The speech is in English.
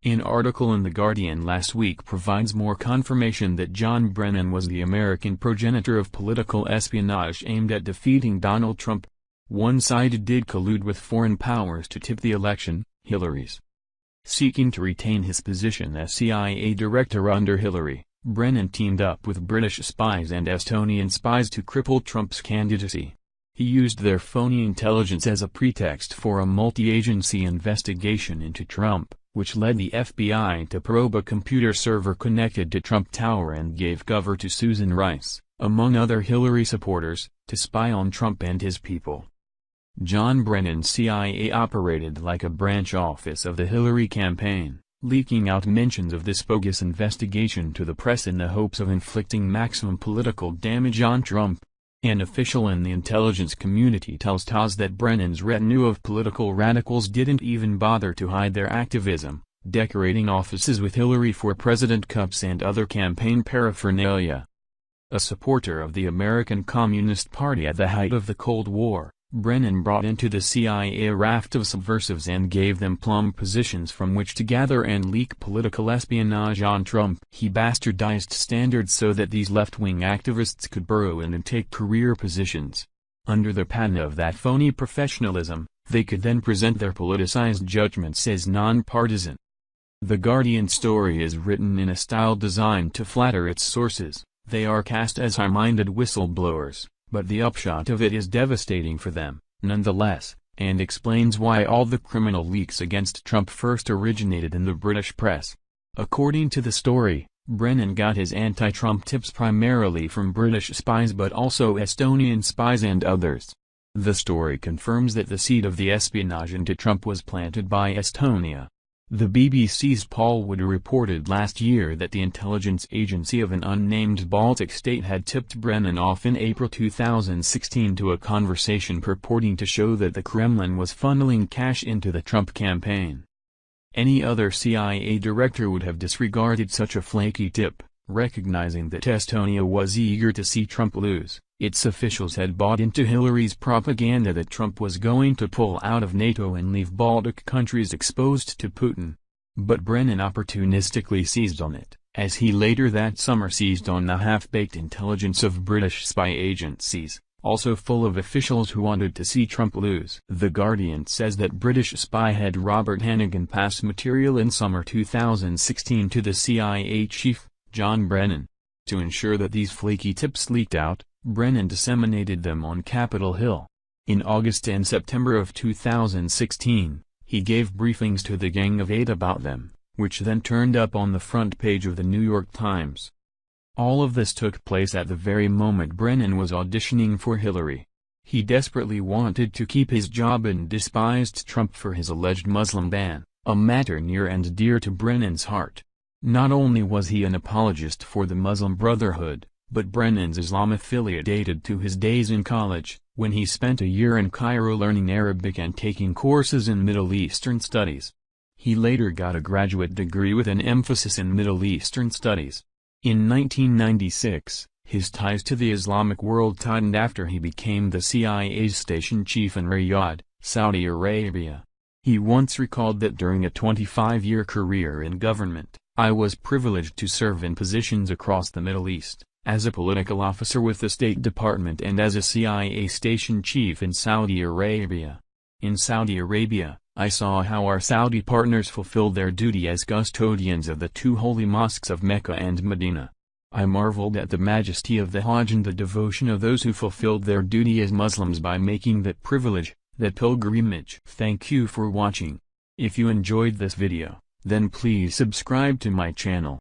An article in The Guardian last week provides more confirmation that John Brennan was the American progenitor of political espionage aimed at defeating Donald Trump. One side did collude with foreign powers to tip the election, Hillary's. Seeking to retain his position as CIA director under Hillary, Brennan teamed up with British spies and Estonian spies to cripple Trump's candidacy. He used their phony intelligence as a pretext for a multi-agency investigation into Trump, which led the FBI to probe a computer server connected to Trump Tower and gave cover to Susan Rice, among other Hillary supporters, to spy on Trump and his people. John Brennan's CIA operated like a branch office of the Hillary campaign, leaking out mentions of this bogus investigation to the press in the hopes of inflicting maximum political damage on Trump. An official in the intelligence community tells TASS that Brennan's retinue of political radicals didn't even bother to hide their activism, decorating offices with Hillary for President cups and other campaign paraphernalia. A supporter of the American Communist Party at the height of the Cold War, Brennan brought into the CIA a raft of subversives and gave them plum positions from which to gather and leak political espionage on Trump. He bastardized standards so that these left-wing activists could burrow in and take career positions. Under the patina of that phony professionalism, they could then present their politicized judgments as non-partisan. The Guardian story is written in a style designed to flatter its sources. They are cast as high-minded whistleblowers, but the upshot of it is devastating for them, nonetheless, and explains why all the criminal leaks against Trump first originated in the British press. According to the story, Brennan got his anti-Trump tips primarily from British spies but also Estonian spies and others. The story confirms that the seed of the espionage into Trump was planted by Estonia. The BBC's Paul Wood reported last year that the intelligence agency of an unnamed Baltic state had tipped Brennan off in April 2016 to a conversation purporting to show that the Kremlin was funneling cash into the Trump campaign. Any other CIA director would have disregarded such a flaky tip, recognizing that Estonia was eager to see Trump lose. Its officials had bought into Hillary's propaganda that Trump was going to pull out of NATO and leave Baltic countries exposed to Putin. But Brennan opportunistically seized on it, as he later that summer seized on the half-baked intelligence of British spy agencies, also full of officials who wanted to see Trump lose. The Guardian says that British spy head Robert Hannigan passed material in summer 2016 to the CIA chief, John Brennan. To ensure that these flaky tips leaked out, Brennan disseminated them on Capitol Hill. In August and September of 2016, he gave briefings to the Gang of Eight about them, which then turned up on the front page of the New York Times. All of this took place at the very moment Brennan was auditioning for Hillary. He desperately wanted to keep his job and despised Trump for his alleged Muslim ban, a matter near and dear to Brennan's heart. Not only was he an apologist for the Muslim Brotherhood, but Brennan's Islamophilia dated to his days in college, when he spent a year in Cairo learning Arabic and taking courses in Middle Eastern studies. He later got a graduate degree with an emphasis in Middle Eastern studies. In 1996, his ties to the Islamic world tightened after he became the CIA's station chief in Riyadh, Saudi Arabia. He once recalled that during a 25-year career in government, "I was privileged to serve in positions across the Middle East, as a political officer with the State Department and as a CIA station chief in Saudi Arabia. In Saudi Arabia, I saw how our Saudi partners fulfilled their duty as custodians of the two holy mosques of Mecca and Medina. I marveled at the majesty of the Hajj and the devotion of those who fulfilled their duty as Muslims by making that privilege, that pilgrimage." Thank you for watching. If you enjoyed this video, then please subscribe to my channel.